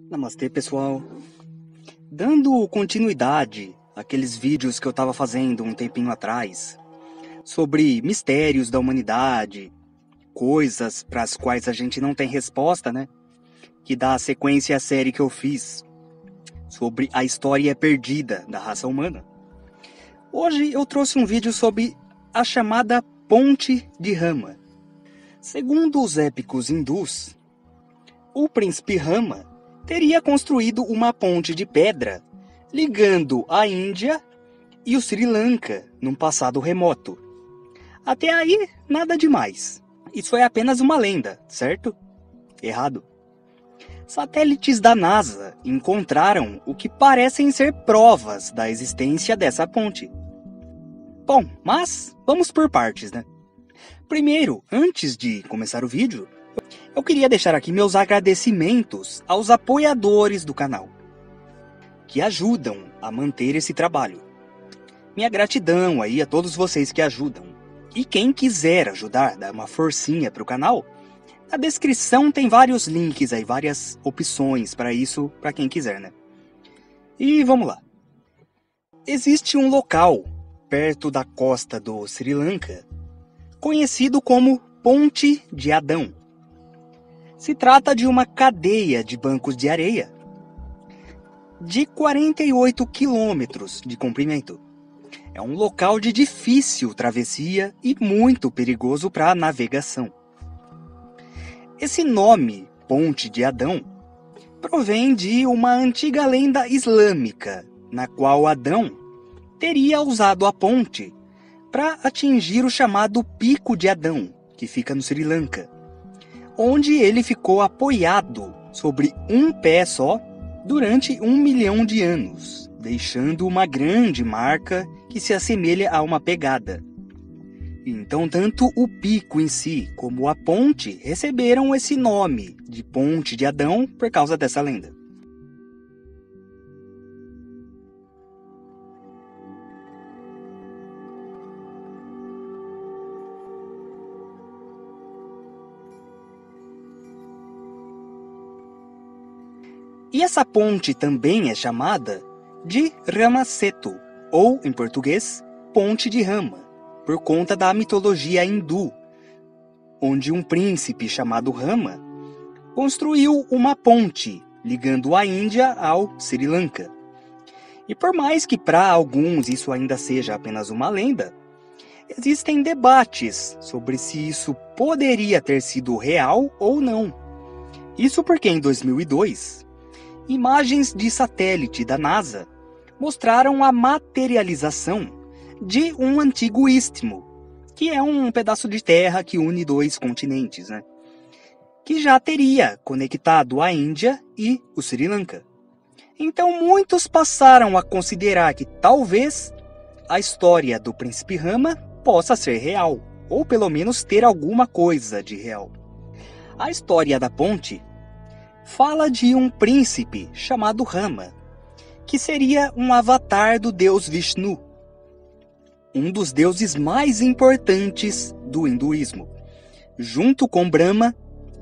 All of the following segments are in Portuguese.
Namastê, pessoal. Dando continuidade àqueles vídeos que eu estava fazendo um tempinho atrás, sobre mistérios da humanidade, coisas para as quais a gente não tem resposta, né? Que dá sequência à série que eu fiz sobre a história perdida da raça humana. Hoje eu trouxe um vídeo sobre a chamada Ponte de Rama. Segundo os épicos hindus, o príncipe Rama teria construído uma ponte de pedra ligando a Índia e o Sri Lanka num passado remoto. Até aí, nada demais. Isso é apenas uma lenda, certo? Errado. Satélites da NASA encontraram o que parecem ser provas da existência dessa ponte. Bom, mas vamos por partes, né? Primeiro, antes de começar o vídeo, eu queria deixar aqui meus agradecimentos aos apoiadores do canal, que ajudam a manter esse trabalho. Minha gratidão aí a todos vocês que ajudam. E quem quiser ajudar, dar uma forcinha para o canal, na descrição tem vários links aí, várias opções para isso, para quem quiser, né? E vamos lá. Existe um local perto da costa do Sri Lanka, conhecido como Ponte de Adão. Se trata de uma cadeia de bancos de areia de 48 quilômetros de comprimento. É um local de difícil travessia e muito perigoso para a navegação. Esse nome, Ponte de Adão, provém de uma antiga lenda islâmica, na qual Adão teria usado a ponte para atingir o chamado Pico de Adão, que fica no Sri Lanka, onde ele ficou apoiado sobre um pé só durante 1 milhão de anos, deixando uma grande marca que se assemelha a uma pegada. Então, tanto o pico em si como a ponte receberam esse nome de Ponte de Adão por causa dessa lenda. E essa ponte também é chamada de Rama Setu, ou, em português, Ponte de Rama, por conta da mitologia hindu, onde um príncipe chamado Rama construiu uma ponte ligando a Índia ao Sri Lanka. E por mais que para alguns isso ainda seja apenas uma lenda, existem debates sobre se isso poderia ter sido real ou não. Isso porque em 2002... imagens de satélite da NASA mostraram a materialização de um antigo istmo, que é um pedaço de terra que une dois continentes, né? Que já teria conectado a Índia e o Sri Lanka. Então muitos passaram a considerar que talvez a história do príncipe Rama possa ser real, ou pelo menos ter alguma coisa de real. A história da ponte fala de um príncipe chamado Rama, que seria um avatar do deus Vishnu, um dos deuses mais importantes do hinduísmo, junto com Brahma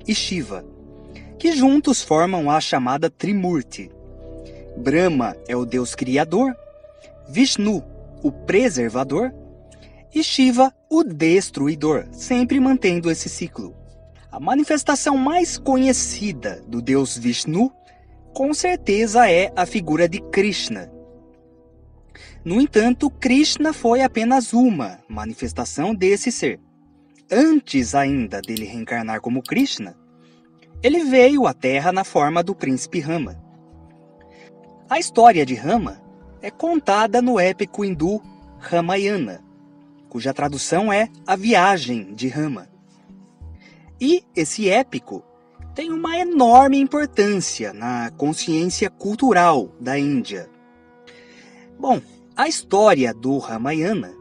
e Shiva, que juntos formam a chamada Trimurti. Brahma é o deus criador, Vishnu o preservador e Shiva o destruidor, sempre mantendo esse ciclo. A manifestação mais conhecida do deus Vishnu, com certeza é a figura de Krishna. No entanto, Krishna foi apenas uma manifestação desse ser. Antes ainda dele reencarnar como Krishna, ele veio à Terra na forma do príncipe Rama. A história de Rama é contada no épico hindu Ramayana, cuja tradução é A Viagem de Rama. E esse épico tem uma enorme importância na consciência cultural da Índia. Bom, a história do Ramayana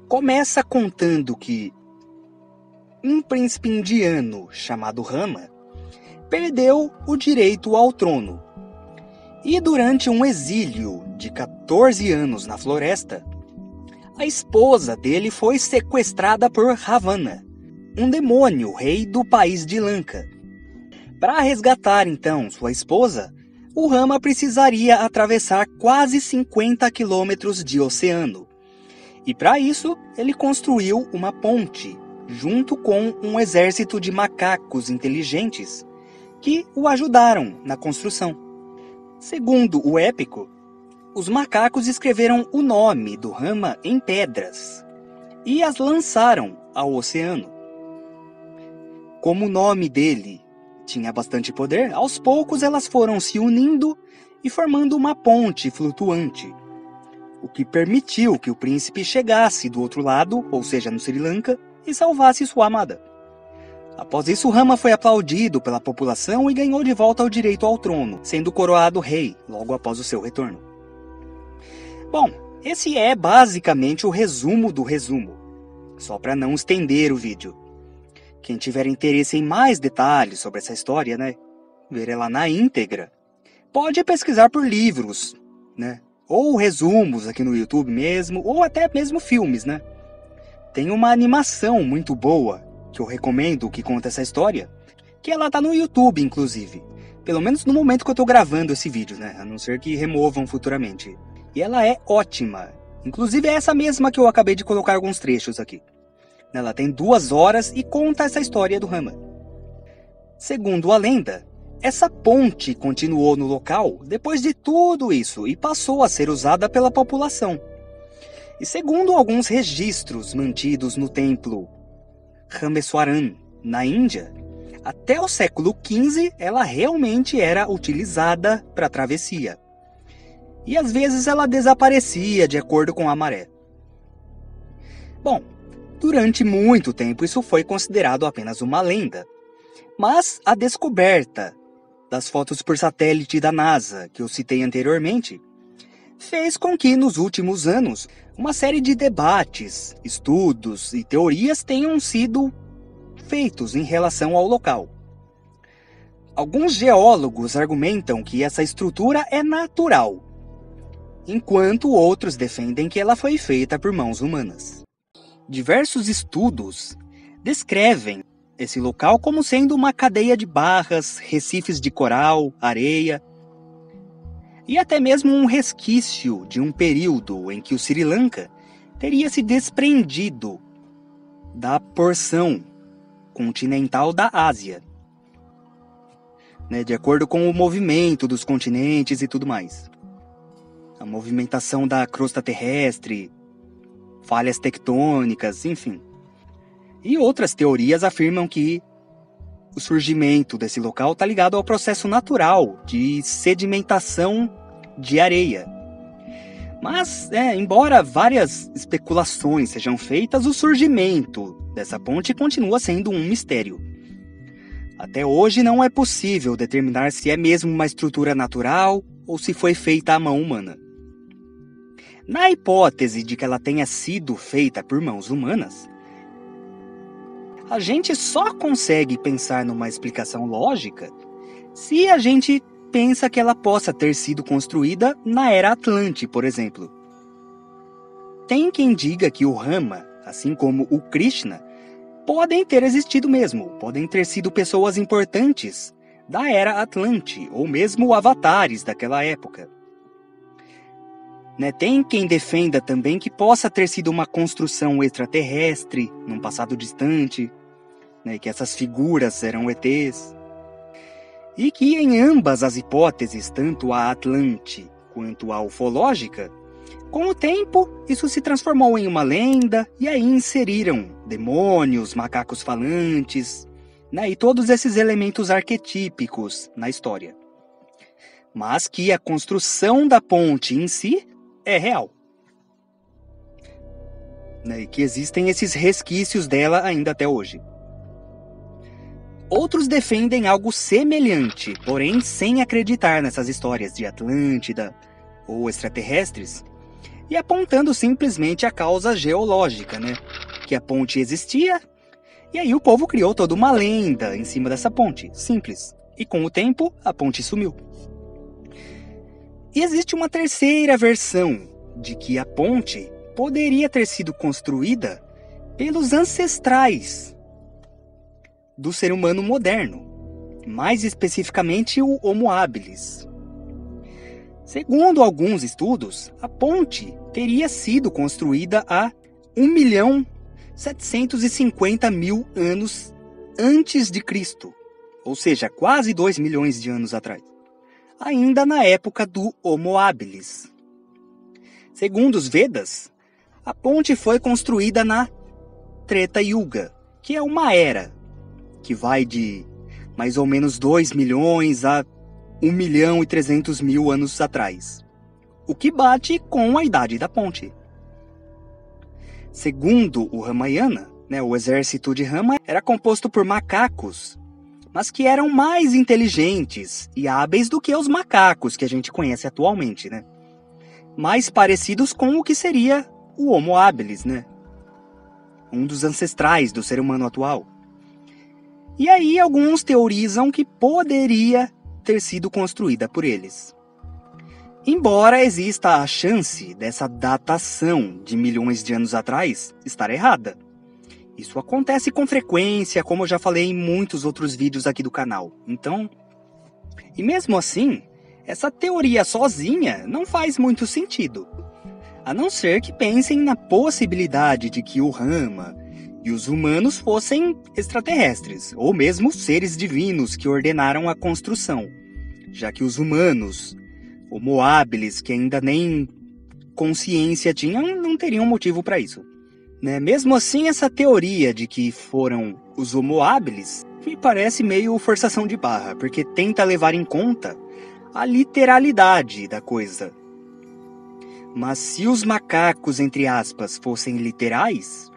começa contando que um príncipe indiano chamado Rama perdeu o direito ao trono. E durante um exílio de 14 anos na floresta, a esposa dele foi sequestrada por Ravana, um demônio rei do país de Lanka. Para resgatar então sua esposa, o Rama precisaria atravessar quase 50 quilômetros de oceano. E para isso, ele construiu uma ponte, junto com um exército de macacos inteligentes que o ajudaram na construção. Segundo o épico, os macacos escreveram o nome do Rama em pedras e as lançaram ao oceano. Como o nome dele tinha bastante poder, aos poucos elas foram se unindo e formando uma ponte flutuante, o que permitiu que o príncipe chegasse do outro lado, ou seja, no Sri Lanka, e salvasse sua amada. Após isso, Rama foi aplaudido pela população e ganhou de volta o direito ao trono, sendo coroado rei logo após o seu retorno. Bom, esse é basicamente o resumo do resumo, só para não estender o vídeo. Quem tiver interesse em mais detalhes sobre essa história, ver ela na íntegra, pode pesquisar por livros, ou resumos aqui no YouTube mesmo, ou até mesmo filmes, Tem uma animação muito boa, que eu recomendo, que conta essa história, que ela tá no YouTube, inclusive. Pelo menos no momento que eu tô gravando esse vídeo, a não ser que removam futuramente. E ela é ótima. Inclusive é essa mesma que eu acabei de colocar alguns trechos aqui. Ela tem 2 horas e conta essa história do Rama. Segundo a lenda, essa ponte continuou no local depois de tudo isso e passou a ser usada pela população. E segundo alguns registros mantidos no templo Rameswaram, na Índia, até o século XV ela realmente era utilizada para travessia. E às vezes ela desaparecia de acordo com a maré. Bom, durante muito tempo isso foi considerado apenas uma lenda. Mas a descoberta das fotos por satélite da NASA, que eu citei anteriormente, fez com que nos últimos anos uma série de debates, estudos e teorias tenham sido feitos em relação ao local. Alguns geólogos argumentam que essa estrutura é natural, enquanto outros defendem que ela foi feita por mãos humanas. Diversos estudos descrevem esse local como sendo uma cadeia de barras, recifes de coral, areia, e até mesmo um resquício de um período em que o Sri Lanka teria se desprendido da porção continental da Ásia, de acordo com o movimento dos continentes e tudo mais. A movimentação da crosta terrestre, falhas tectônicas, enfim. E outras teorias afirmam que o surgimento desse local está ligado ao processo natural de sedimentação de areia. Mas, embora várias especulações sejam feitas, o surgimento dessa ponte continua sendo um mistério. Até hoje não é possível determinar se é mesmo uma estrutura natural ou se foi feita à mão humana. Na hipótese de que ela tenha sido feita por mãos humanas, a gente só consegue pensar numa explicação lógica se a gente pensa que ela possa ter sido construída na Era Atlante, por exemplo. Tem quem diga que o Rama, assim como o Krishna, podem ter existido mesmo, podem ter sido pessoas importantes da Era Atlante, ou mesmo avatares daquela época. Tem quem defenda também que possa ter sido uma construção extraterrestre, num passado distante, que essas figuras eram ETs. E que em ambas as hipóteses, tanto a Atlante quanto a ufológica, com o tempo isso se transformou em uma lenda e aí inseriram demônios, macacos falantes, e todos esses elementos arquetípicos na história. Mas que a construção da ponte em si é real. E que existem esses resquícios dela ainda até hoje. Outros defendem algo semelhante, porém sem acreditar nessas histórias de Atlântida ou extraterrestres, e apontando simplesmente a causa geológica, que a ponte existia, e aí o povo criou toda uma lenda em cima dessa ponte, simples, e com o tempo a ponte sumiu. E existe uma terceira versão de que a ponte poderia ter sido construída pelos ancestrais do ser humano moderno, mais especificamente o Homo habilis, Segundo alguns estudos, a ponte teria sido construída há 1.750.000 anos antes de Cristo, ou seja, quase 2 milhões de anos atrás, ainda na época do Homo habilis. Segundo os Vedas, a ponte foi construída na Treta Yuga, que é uma era que vai de mais ou menos 2 milhões a 1.300.000 anos atrás, o que bate com a idade da ponte. Segundo o Ramayana, o exército de Rama era composto por macacos, mas que eram mais inteligentes e hábeis do que os macacos que a gente conhece atualmente, mais parecidos com o que seria o Homo habilis, um dos ancestrais do ser humano atual. E aí alguns teorizam que poderia ter sido construída por eles. Embora exista a chance dessa datação de milhões de anos atrás estar errada. Isso acontece com frequência, como eu já falei em muitos outros vídeos aqui do canal. Então, e mesmo assim, essa teoria sozinha não faz muito sentido. A não ser que pensem na possibilidade de que o Rama e os humanos fossem extraterrestres, ou mesmo seres divinos que ordenaram a construção, já que os humanos, Homo habilis, que ainda nem consciência tinham, não teriam motivo para isso. Mesmo assim, essa teoria de que foram os Homo habilis me parece meio forçação de barra, porque tenta levar em conta a literalidade da coisa. Mas se os macacos, entre aspas, fossem literais,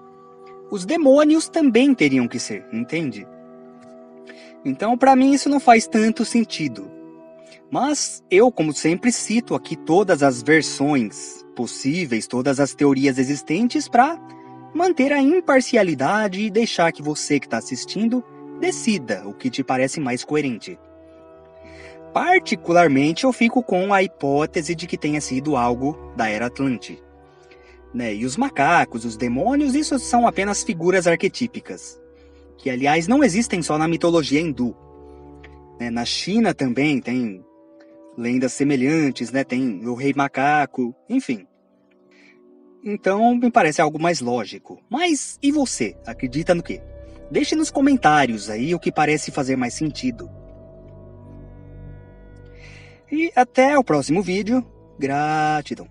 os demônios também teriam que ser, entende? Então, para mim, isso não faz tanto sentido. Mas eu, como sempre, cito aqui todas as versões possíveis, todas as teorias existentes para manter a imparcialidade e deixar que você que está assistindo decida o que te parece mais coerente. Particularmente, eu fico com a hipótese de que tenha sido algo da Era Atlante. E os macacos, os demônios, isso são apenas figuras arquetípicas, que aliás não existem só na mitologia hindu. Na China também tem lendas semelhantes, tem o rei macaco, enfim. Então me parece algo mais lógico. Mas e você? Acredita no quê? Deixe nos comentários aí o que parece fazer mais sentido. E até o próximo vídeo. Gratidão.